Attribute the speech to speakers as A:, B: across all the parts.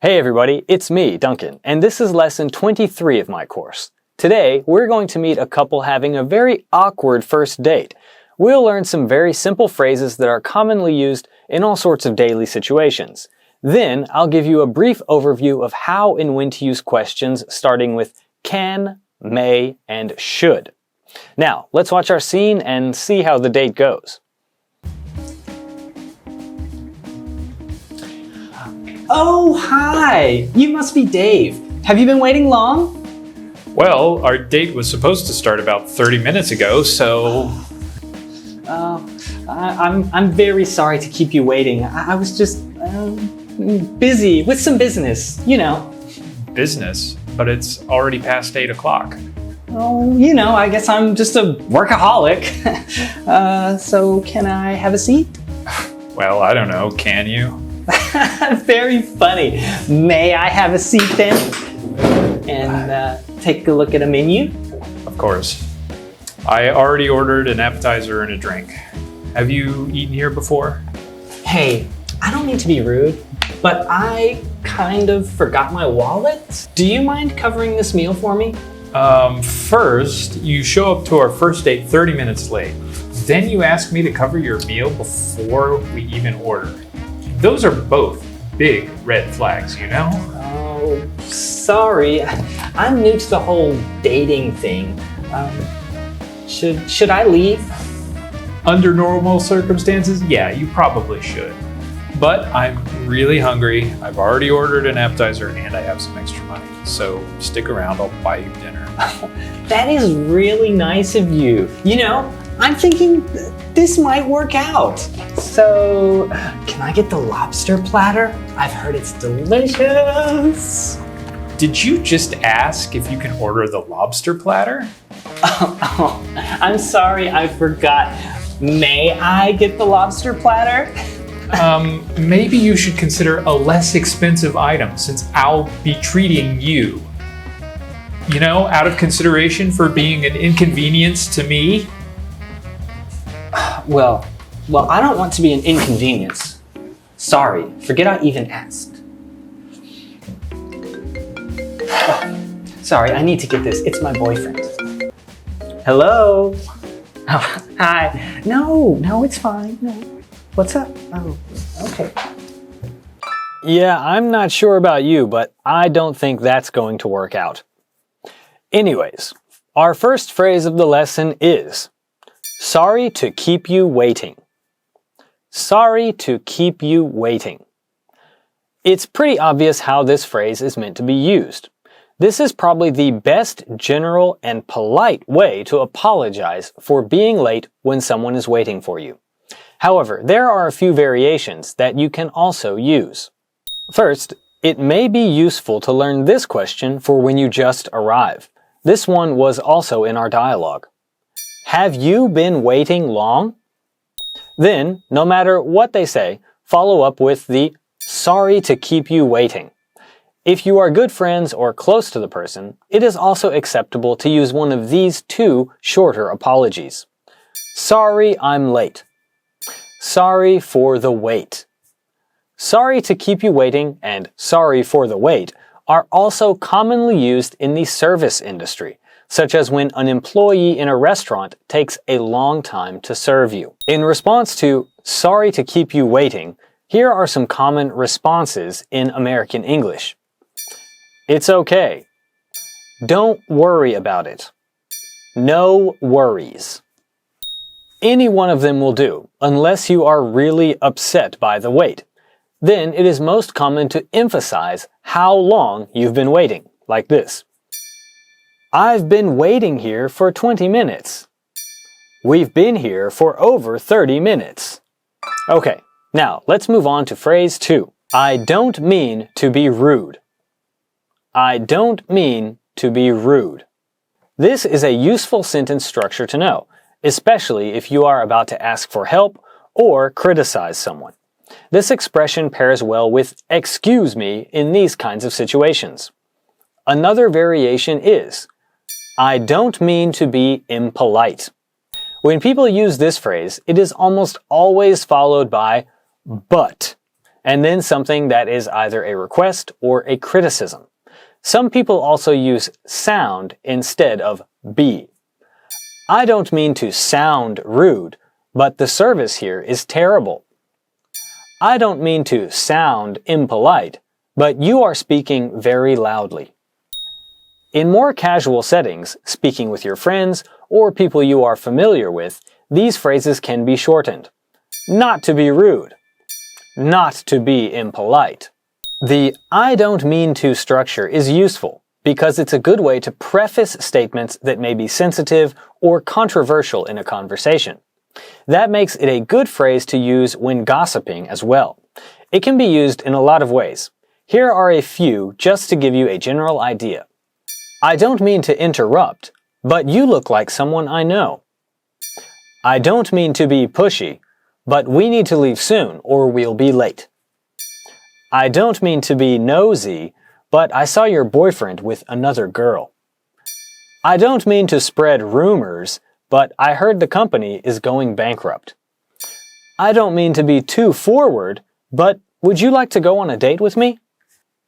A: Hey everybody, it's me, Duncan, and this is lesson 23 of my course. Today, we're going to meet a couple having a very awkward first date. We'll learn some very simple phrases that are commonly used in all sorts of daily situations. Then, I'll give you a brief overview of how and when to use questions starting with can, may, and should. Now, let's watch our scene and see how the date goes.
B: Oh, hi! You must be Dave. Have you been waiting long?
C: Well, our date was supposed to start about 30 minutes ago, so...
B: I'm very sorry to keep you waiting. I was just busy with some business, you know.
C: Business? But it's already past 8 o'clock.
B: Oh, you know, I guess I'm just a workaholic. So can I have a seat?
C: Well, I don't know, can you?
B: Very funny. May I have a seat then? And take a look at a menu?
C: Of course. I already ordered an appetizer and a drink. Have you eaten here before?
B: Hey, I don't mean to be rude, but I kind of forgot my wallet. Do you mind covering this meal for me?
C: First, you show up to our first date 30 minutes late. Then you ask me to cover your meal before we even order. Those are both big red flags, you know?
B: Oh, sorry. I'm new to the whole dating thing. Should I leave?
C: Under normal circumstances, yeah, you probably should. But I'm really hungry. I've already ordered an appetizer and I have some extra money. So stick around, I'll buy you dinner.
B: That is really nice of you. You know, I'm thinking this might work out. So, can I get the lobster platter? I've heard it's delicious.
C: Did you just ask if you can order the lobster platter?
B: Oh, I'm sorry, I forgot. May I get the lobster platter?
C: Maybe you should consider a less expensive item since I'll be treating you. You know, out of consideration for being an inconvenience to me.
B: Well, I don't want to be an inconvenience. Sorry, forget I even asked. Oh, sorry, I need to get this. It's my boyfriend. Hello? Oh, hi. No, it's fine. No. What's up? Oh, okay.
A: Yeah, I'm not sure about you, but I don't think that's going to work out. Anyways, our first phrase of the lesson is sorry to keep you waiting. Sorry to keep you waiting. It's pretty obvious how this phrase is meant to be used. This is probably the best general and polite way to apologize for being late when someone is waiting for you. However, there are a few variations that you can also use. First, it may be useful to learn this question for when you just arrive. This one was also in our dialogue. Have you been waiting long? Then, no matter what they say, follow up with the sorry to keep you waiting. If you are good friends or close to the person, it is also acceptable to use one of these two shorter apologies. Sorry, I'm late. Sorry for the wait. Sorry to keep you waiting and sorry for the wait are also commonly used in the service industry, such as when an employee in a restaurant takes a long time to serve you. In response to sorry to keep you waiting, here are some common responses in American English. It's okay. Don't worry about it. No worries. Any one of them will do, unless you are really upset by the wait. Then it is most common to emphasize how long you've been waiting, like this. I've been waiting here for 20 minutes. We've been here for over 30 minutes. Okay, now let's move on to phrase 2. I don't mean to be rude. I don't mean to be rude. This is a useful sentence structure to know, especially if you are about to ask for help or criticize someone. This expression pairs well with excuse me in these kinds of situations. Another variation is, I don't mean to be impolite. When people use this phrase, it is almost always followed by but. and then something that is either a request or a criticism. Some people also use sound instead of be. I don't mean to sound rude, but the service here is terrible. I don't mean to sound impolite, but you are speaking very loudly. In more casual settings, speaking with your friends or people you are familiar with, these phrases can be shortened. Not to be rude. Not to be impolite. The I don't mean to structure is useful because it's a good way to preface statements that may be sensitive or controversial in a conversation. That makes it a good phrase to use when gossiping as well. It can be used in a lot of ways. Here are a few just to give you a general idea. I don't mean to interrupt, but you look like someone I know. I don't mean to be pushy, but we need to leave soon or we'll be late. I don't mean to be nosy, but I saw your boyfriend with another girl. I don't mean to spread rumors, but I heard the company is going bankrupt. I don't mean to be too forward, but would you like to go on a date with me?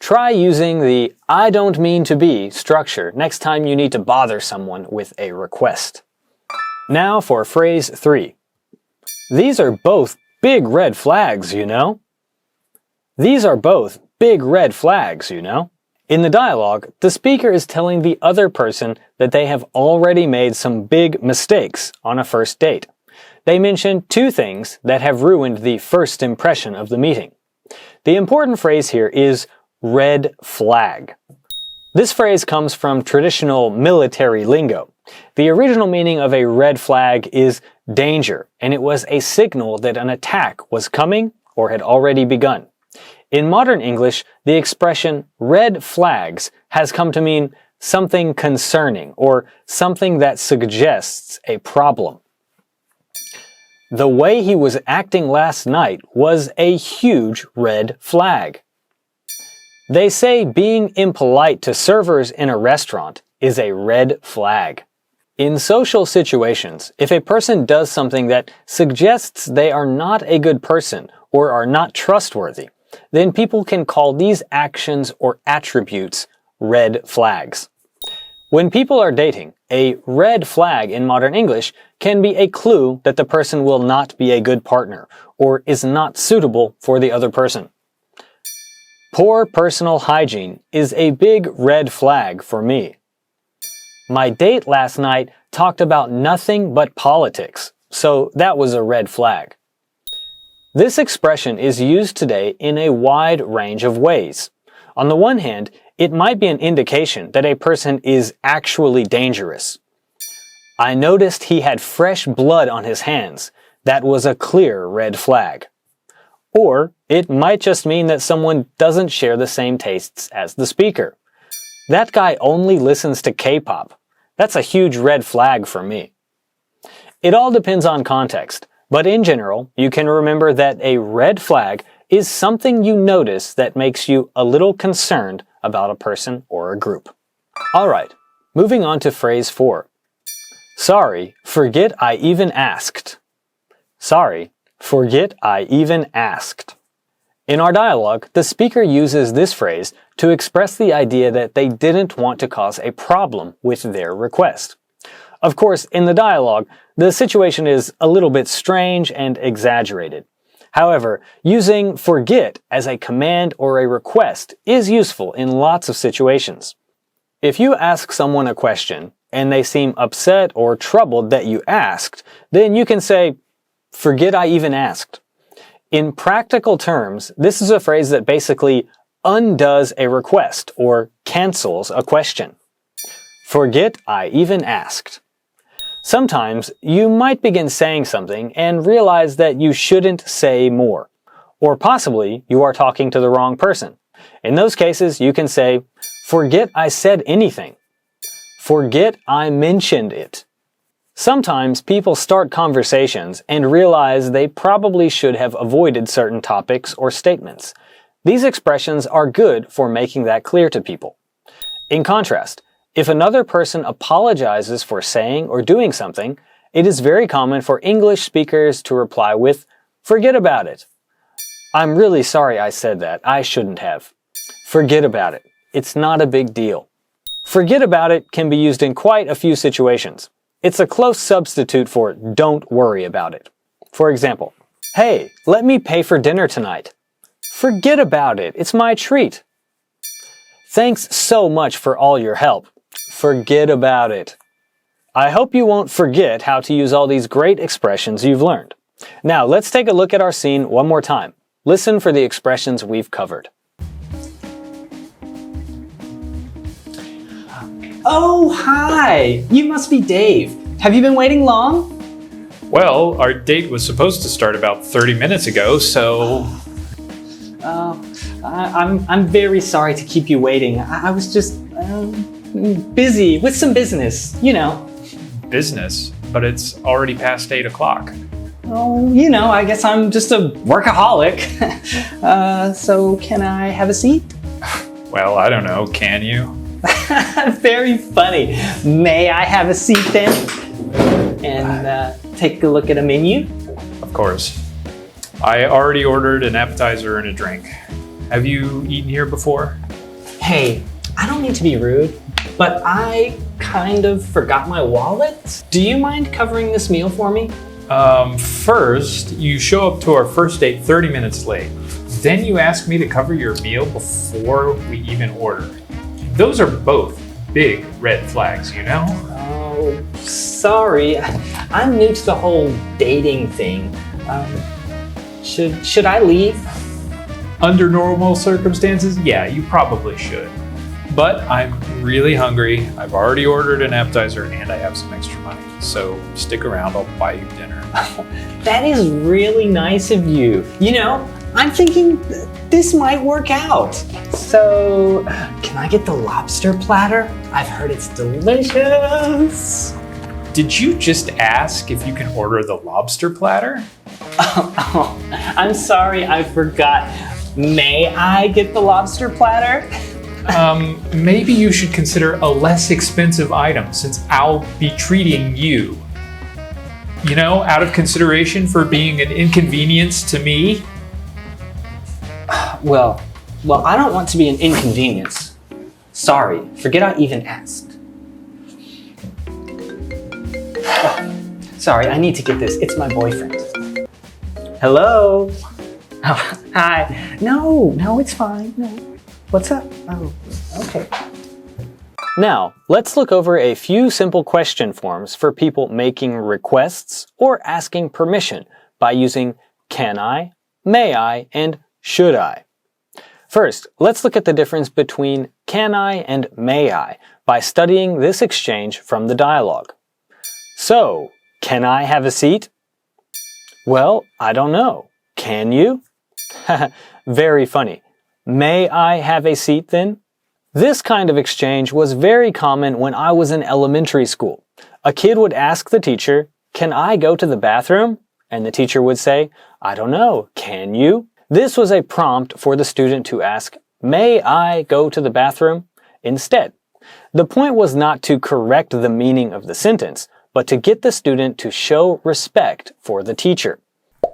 A: Try using the I don't mean to be structure next time you need to bother someone with a request. Now for phrase 3. These are both big red flags, you know. These are both big red flags, you know. In the dialogue, the speaker is telling the other person that they have already made some big mistakes on a first date. They mention 2 things that have ruined the first impression of the meeting. The important phrase here is red flag. This phrase comes from traditional military lingo. The original meaning of a red flag is danger, and it was a signal that an attack was coming or had already begun. In modern English, the expression red flags has come to mean something concerning or something that suggests a problem. The way he was acting last night was a huge red flag. They say being impolite to servers in a restaurant is a red flag. In social situations, if a person does something that suggests they are not a good person or are not trustworthy, then people can call these actions or attributes red flags. When people are dating, a red flag in modern English can be a clue that the person will not be a good partner or is not suitable for the other person. Poor personal hygiene is a big red flag for me. My date last night talked about nothing but politics, so that was a red flag. This expression is used today in a wide range of ways. On the one hand, it might be an indication that a person is actually dangerous. I noticed he had fresh blood on his hands. That was a clear red flag. Or it might just mean that someone doesn't share the same tastes as the speaker. That guy only listens to K-pop. That's a huge red flag for me. It all depends on context. But in general, you can remember that a red flag is something you notice that makes you a little concerned about a person or a group. Alright, moving on to phrase 4. Sorry, forget I even asked. Sorry, forget I even asked. In our dialogue, the speaker uses this phrase to express the idea that they didn't want to cause a problem with their request. Of course, in the dialogue, the situation is a little bit strange and exaggerated. However, using forget as a command or a request is useful in lots of situations. If you ask someone a question and they seem upset or troubled that you asked, then you can say, forget I even asked. In practical terms, this is a phrase that basically undoes a request or cancels a question. Forget I even asked. Sometimes you might begin saying something and realize that you shouldn't say more. Or possibly you are talking to the wrong person. In those cases, you can say, forget I said anything. Forget I mentioned it. Sometimes people start conversations and realize they probably should have avoided certain topics or statements. These expressions are good for making that clear to people. In contrast, if another person apologizes for saying or doing something, it is very common for English speakers to reply with, forget about it. I'm really sorry I said that. I shouldn't have. Forget about it. It's not a big deal. Forget about it can be used in quite a few situations. It's a close substitute for don't worry about it. For example, hey, let me pay for dinner tonight. Forget about it. It's my treat. Thanks so much for all your help. Forget about it. I hope you won't forget how to use all these great expressions you've learned. Now, let's take a look at our scene one more time. Listen for the expressions we've covered.
B: Oh, hi! You must be Dave. Have you been waiting long?
C: Well, our date was supposed to start about 30 minutes ago, so...
B: I'm very sorry to keep you waiting. I was just busy with some business, you know.
C: Business? But it's already past 8 o'clock.
B: Oh, you know, I guess I'm just a workaholic. So can I have a seat?
C: Well, I don't know, can you?
B: Very funny. May I have a seat then? And take a look at a menu?
C: Of course. I already ordered an appetizer and a drink. Have you eaten here before?
B: Hey, I don't mean to be rude, but I kind of forgot my wallet. Do you mind covering this meal for me?
C: First, you show up to our first date 30 minutes late. Then you ask me to cover your meal before we even order. Those are both big red flags, you know?
B: Oh, sorry. I'm new to the whole dating thing. Should I leave?
C: Under normal circumstances, yeah, you probably should. But I'm really hungry. I've already ordered an appetizer and I have some extra money. So stick around, I'll buy you dinner.
B: That is really nice of you. You know, I'm thinking this might work out. So, can I get the lobster platter? I've heard it's delicious.
C: Did you just ask if you can order the lobster platter?
B: Oh, I'm sorry, I forgot. May I get the lobster platter?
C: Maybe you should consider a less expensive item since I'll be treating you. You know, out of consideration for being an inconvenience to me.
B: Well, I don't want to be an inconvenience. Sorry, forget I even asked. Oh, sorry, I need to get this. It's my boyfriend. Hello? Oh, hi. No, it's fine. No. What's up? Oh, okay.
A: Now, let's look over a few simple question forms for people making requests or asking permission by using can I, may I, and should I. First, let's look at the difference between can I and may I by studying this exchange from the dialogue. So, can I have a seat? Well, I don't know. Can you? Very funny. May I have a seat then? This kind of exchange was very common when I was in elementary school. A kid would ask the teacher, "Can I go to the bathroom?" And the teacher would say, "I don't know, can you?" This was a prompt for the student to ask, "May I go to the bathroom?" instead. The point was not to correct the meaning of the sentence, but to get the student to show respect for the teacher.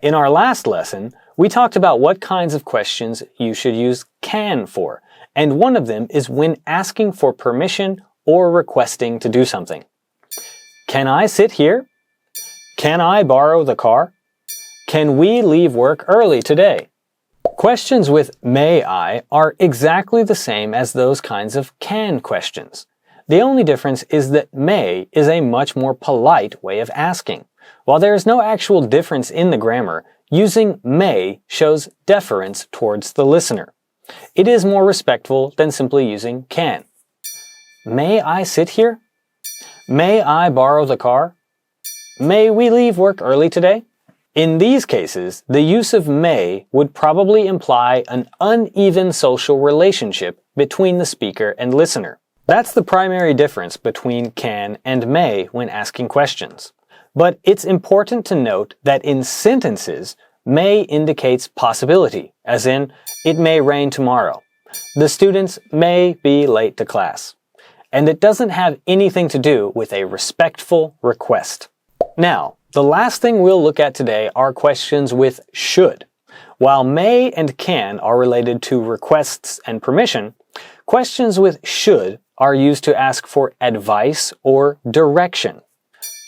A: In our last lesson, we talked about what kinds of questions you should use can for, and one of them is when asking for permission or requesting to do something. Can I sit here? Can I borrow the car? Can we leave work early today? Questions with may I are exactly the same as those kinds of can questions. The only difference is that may is a much more polite way of asking. While there is no actual difference in the grammar, using may shows deference towards the listener. It is more respectful than simply using can. May I sit here? May I borrow the car? May we leave work early today? In these cases, the use of may would probably imply an uneven social relationship between the speaker and listener. That's the primary difference between can and may when asking questions. But it's important to note that in sentences, may indicates possibility, as in, it may rain tomorrow. The students may be late to class. And it doesn't have anything to do with a respectful request. Now, the last thing we'll look at today are questions with should. While may and can are related to requests and permission, questions with should are used to ask for advice or direction.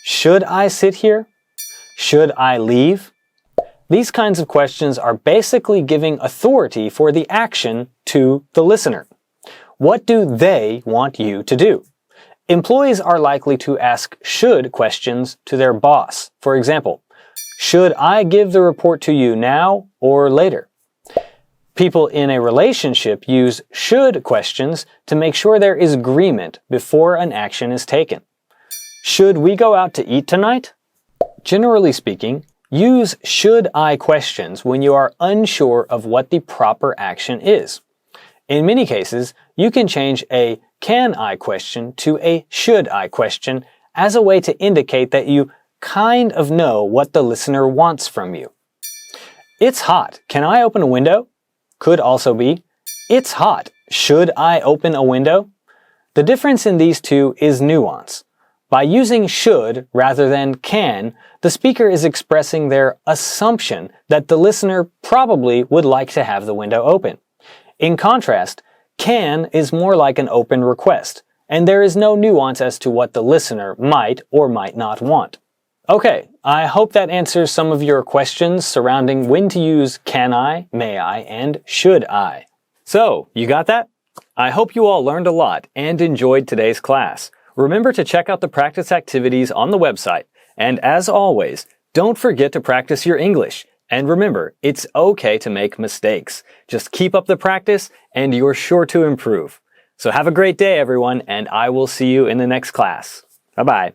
A: Should I sit here? Should I leave? These kinds of questions are basically giving authority for the action to the listener. What do they want you to do? Employees are likely to ask should questions to their boss. For example, should I give the report to you now or later? People in a relationship use should questions to make sure there is agreement before an action is taken. Should we go out to eat tonight? Generally speaking, use should I questions when you are unsure of what the proper action is. In many cases, you can change a can I question to a should I question as a way to indicate that you kind of know what the listener wants from you. It's hot. Can I open a window? Could also be, it's hot. Should I open a window? The difference in these two is nuance. By using should rather than can, the speaker is expressing their assumption that the listener probably would like to have the window open. In contrast, can is more like an open request, and there is no nuance as to what the listener might or might not want. Okay, I hope that answers some of your questions surrounding when to use can I, may I, and should I. So, you got that? I hope you all learned a lot and enjoyed today's class. Remember to check out the practice activities on the website, and as always, don't forget to practice your English. And remember, it's okay to make mistakes. Just keep up the practice and you're sure to improve. So have a great day, everyone, and I will see you in the next class. Bye-bye.